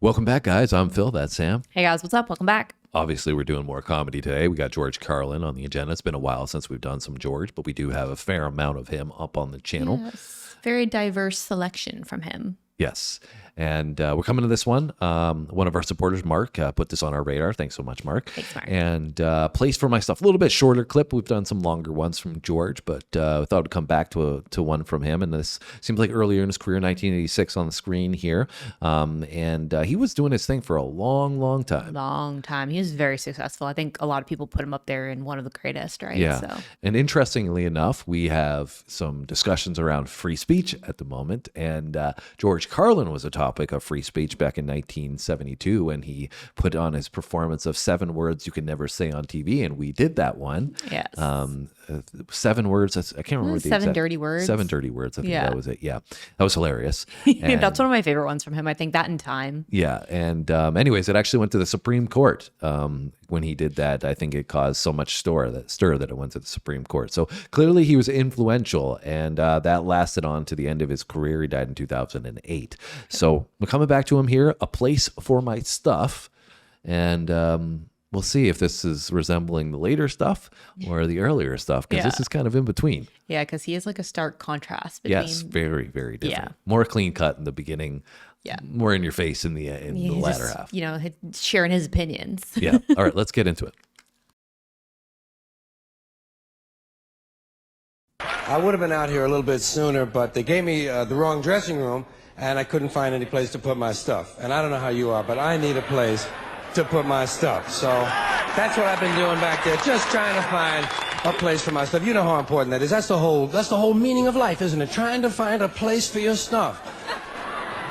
Welcome back, guys. I'm Phil. That's Sam. Hey guys, what's up? Welcome back. Obviously, we're doing more comedy today. We got George Carlin on the agenda. It's been a while since we've done some George, but we do have a fair amount of him up on the channel. Yes. Very diverse selection from him. Yes. And we're coming to this one. One of our supporters, Mark, put this on our radar. Thanks so much, Mark. Thanks, Mark. And place for my stuff. A little bit shorter clip. We've done some longer ones from George, but I thought I'd come back to one from him. And this seems like earlier in his career, 1986 on the screen here. And he was doing his thing for a long, long time. Long time. He was very successful. I think a lot of people put him up there in one of the greatest, right? Yeah. So. And interestingly enough, we have some discussions around free speech at the moment. And George Carlin was a topic of free speech back in 1972 when he put on his performance of 7 words you can never say on TV. And we did that one. Yes. 7 words. I can't remember the Seven exact, dirty words. 7 dirty words. I think Yeah. that was it. Yeah. That was hilarious. That's one of my favorite ones from him. I think that in Time. Yeah. And anyways, it actually went to the Supreme Court when he did that. I think it caused so much stir that it went to the Supreme Court. So clearly he was influential, and that lasted on to the end of his career. He died in 2008. So we're coming back to him here, A Place for My Stuff. And we'll see if this is resembling the later stuff or the earlier stuff, because this is kind of in between. Yeah, because he is like a stark contrast between. Yes, very, very different. Yeah. More clean cut in the beginning. Yeah. More in your face in the latter just, half. You know, sharing his opinions. Yeah. All right, let's get into it. I would have been out here a little bit sooner, but they gave me the wrong dressing room, and I couldn't find any place to put my stuff. And I don't know how you are, but I need a place to put my stuff. So that's what I've been doing back there, just trying to find a place for my stuff. You know how important that is. That's the whole meaning of life, isn't it? Trying to find a place for your stuff.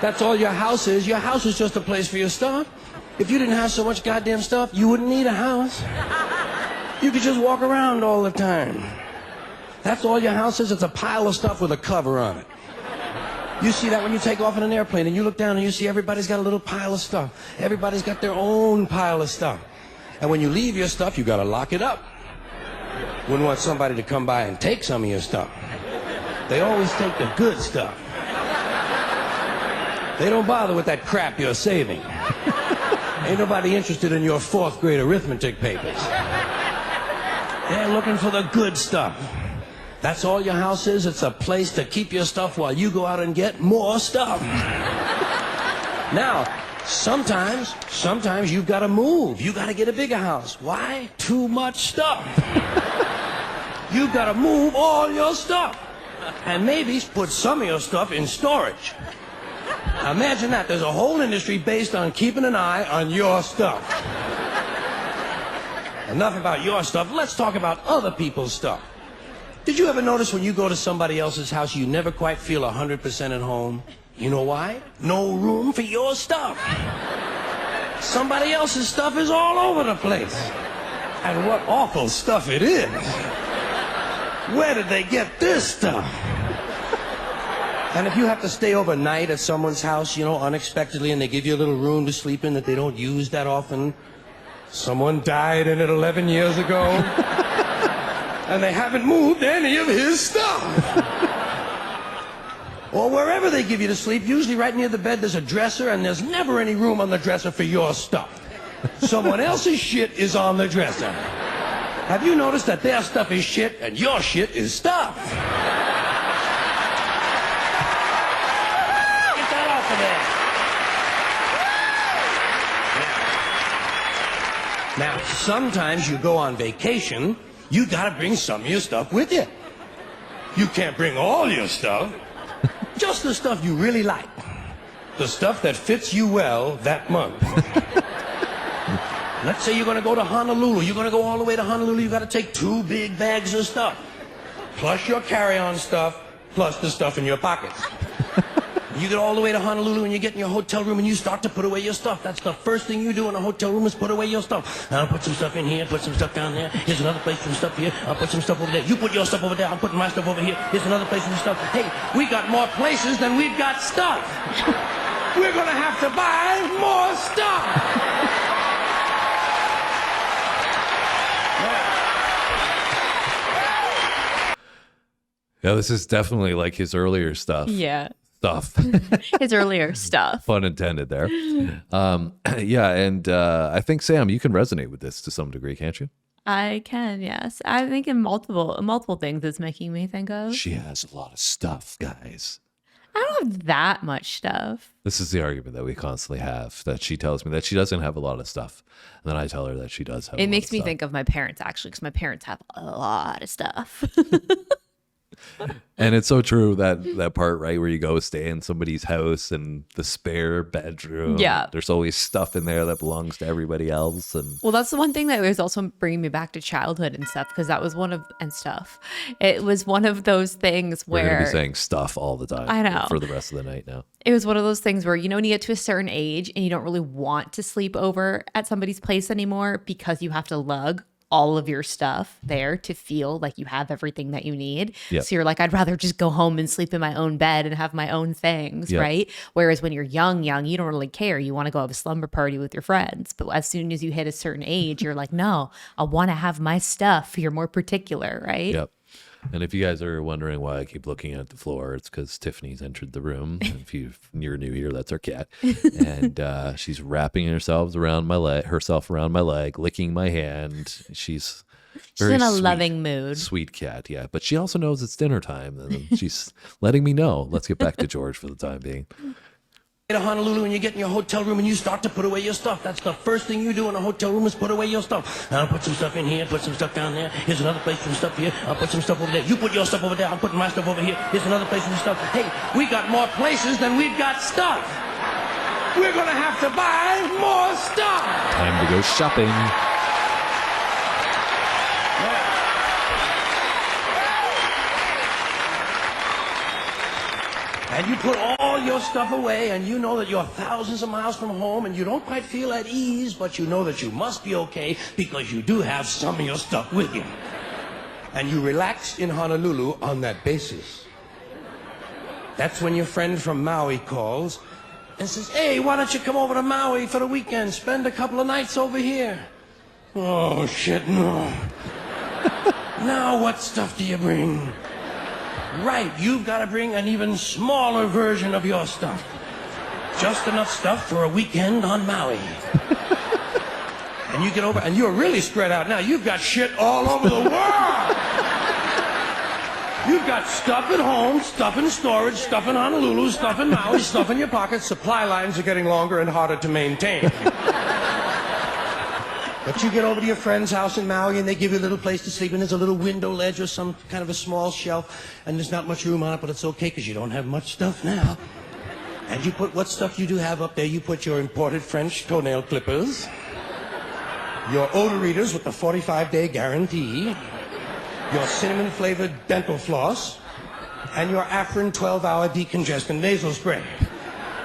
That's all your house is. Your house is just a place for your stuff. If you didn't have so much goddamn stuff, you wouldn't need a house. You could just walk around all the time. That's all your house is. It's a pile of stuff with a cover on it. You see that when you take off in an airplane and you look down and you see everybody's got a little pile of stuff. Everybody's got their own pile of stuff. And when you leave your stuff, you got to lock it up. Wouldn't want somebody to come by and take some of your stuff. They always take the good stuff. They don't bother with that crap you're saving. Ain't nobody interested in your 4th grade arithmetic papers. They're looking for the good stuff. That's all your house is. It's a place to keep your stuff while you go out and get more stuff. Now, sometimes you've got to move. You got to get a bigger house. Why? Too much stuff. You've got to move all your stuff. And maybe put some of your stuff in storage. Now imagine that. There's a whole industry based on keeping an eye on your stuff. Enough about your stuff. Let's talk about other people's stuff. Did you ever notice when you go to somebody else's house, you never quite feel 100% at home? You know why? No room for your stuff. Somebody else's stuff is all over the place. And what awful stuff it is. Where did they get this stuff? And if you have to stay overnight at someone's house, you know, unexpectedly, and they give you a little room to sleep in that they don't use that often, someone died in it 11 years ago, and they haven't moved any of his stuff. Or wherever they give you to sleep, usually right near the bed, there's a dresser, and there's never any room on the dresser for your stuff. Someone else's shit is on the dresser. Have you noticed that their stuff is shit and your shit is stuff? Now, sometimes you go on vacation, you gotta bring some of your stuff with you. You can't bring all your stuff, just the stuff you really like. The stuff that fits you well that month. Let's say you're gonna go to Honolulu. You're gonna go all the way to Honolulu. You gotta take 2 big bags of stuff, plus your carry-on stuff, plus the stuff in your pockets. You get all the way to Honolulu and you get in your hotel room and you start to put away your stuff. That's the first thing you do in a hotel room is put away your stuff. I'll put some stuff in here, put some stuff down there. Here's another place for some stuff here. I'll put some stuff over there. You put your stuff over there. I'm putting my stuff over here. Here's another place for some stuff. Hey, we got more places than we've got stuff. We're going to have to buy more stuff. Yeah, this is definitely like his earlier stuff. Yeah. stuff. His earlier stuff. Pun intended there. Yeah, and I think, Sam, you can resonate with this to some degree, can't you? I can, yes. I think in multiple things it's making me think of. She has a lot of stuff, guys. I don't have that much stuff. This is the argument that we constantly have, that she tells me that she doesn't have a lot of stuff. And then I tell her that she does have a lot It of makes me stuff. think of my parents, actually, because my parents have a lot of stuff. And it's so true, that part, right, where you go stay in somebody's house and the spare bedroom. Yeah. There's always stuff in there that belongs to everybody else. And Well, that's the one thing that was also bringing me back to childhood and stuff, because that was it was one of those things we're going to where be saying stuff all the time. I know. For the rest of the night now. it was one of those things where, when you get to a certain age and you don't really want to sleep over at somebody's place anymore because you have to lug all of your stuff there to feel like you have everything that you need. Yep. So you're like, I'd rather just go home and sleep in my own bed and have my own things, Yep. right? Whereas when you're young, you don't really care. You want to go have a slumber party with your friends. But as soon as you hit a certain age, you're like, no, I want to have my stuff. You're more particular, right? Yep. And if you guys are wondering why I keep looking at the floor, it's because Tiffany's entered the room. And if you're new here, that's our cat. And she's wrapping herself around my leg, licking my hand. She's very in a sweet, loving mood. Sweet cat, yeah. But she also knows it's dinner time. And she's letting me know. Let's get back to George for the time being. To Honolulu and you get in your hotel room and you start to put away your stuff. That's the first thing you do in a hotel room is put away your stuff. I'll put some stuff in here, put some stuff down there. Here's another place for some stuff here. I'll put some stuff over there. You put your stuff over there. I'm putting my stuff over here. Here's another place for some stuff. Hey, we got more places than we've got stuff. We're gonna have to buy more stuff. Time to go shopping. And you put all your stuff away, and you know that you're thousands of miles from home, and you don't quite feel at ease, but you know that you must be okay because you do have some of your stuff with you. And you relax in Honolulu on that basis. That's when your friend from Maui calls and says, hey, why don't you come over to Maui for the weekend, spend a couple of nights over here? Oh, shit, no. Now what stuff do you bring? Right, you've got to bring an even smaller version of your stuff. Just enough stuff for a weekend on Maui. And you get over, and you're really spread out now. You've got shit all over the world. You've got stuff at home, stuff in storage, stuff in Honolulu, stuff in Maui, stuff in your pockets. Supply lines are getting longer and harder to maintain. But you get over to your friend's house in Maui and they give you a little place to sleep and there's a little window ledge or some kind of a small shelf and there's not much room on it, but it's okay because you don't have much stuff now. And you put what stuff you do have up there. You put your imported French toenail clippers, your odor readers with the 45-day guarantee, your cinnamon-flavored dental floss, and your Afrin 12-hour decongestant nasal spray.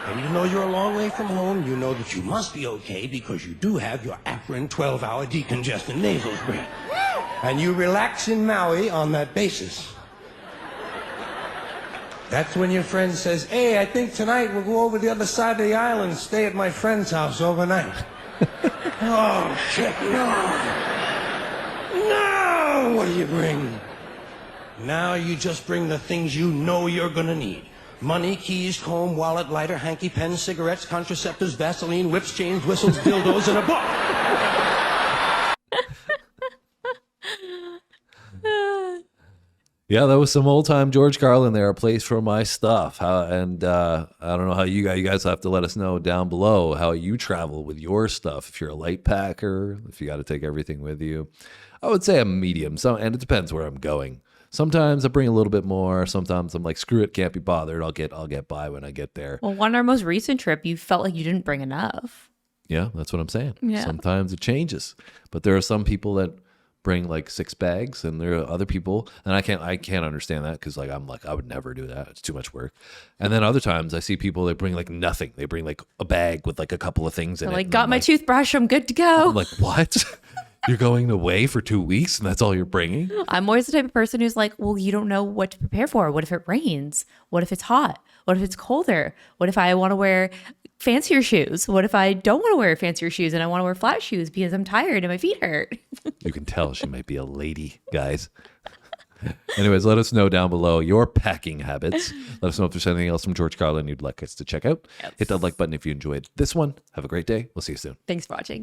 And you know you're a long way from home, you know that you must be okay because you do have your Afrin 12-hour decongestant nasal spray. And you relax in Maui on that basis. That's when your friend says, hey, I think tonight we'll go over the other side of the island and stay at my friend's house overnight. Oh, shit, no. No! What do you bring? Now you just bring the things you know you're gonna need. Money, keys, comb, wallet, lighter, hanky, pen, cigarettes, contraceptives, Vaseline, whips, chains, whistles, dildos, and a book. Yeah, that was some old time George Carlin there, a place for my stuff. I don't know how you guys have to let us know down below how you travel with your stuff. If you're a light packer, if you got to take everything with you. I would say I'm medium, and it depends where I'm going. Sometimes I bring a little bit more. Sometimes I'm like, screw it, can't be bothered. I'll get by when I get there. Well, on our most recent trip, you felt like you didn't bring enough. Yeah, that's what I'm saying. Yeah. Sometimes it changes. But there are some people that bring like 6 bags and there are other people, and I can't understand that because I would never do that. It's too much work. And then other times I see people that bring like nothing. They bring like a bag with like a couple of things in it. Like, got my toothbrush, I'm good to go. I'm like, what? You're going away for 2 weeks and that's all you're bringing? I'm always the type of person who's like, well, you don't know what to prepare for. What if it rains? What if it's hot? What if it's colder? What if I want to wear fancier shoes? What if I don't want to wear fancier shoes and I want to wear flat shoes because I'm tired and my feet hurt? You can tell she might be a lady, guys. Anyways, let us know down below your packing habits. Let us know if there's anything else from George Carlin you'd like us to check out. Yes. Hit that like button if you enjoyed this one. Have a great day. We'll see you soon. Thanks for watching.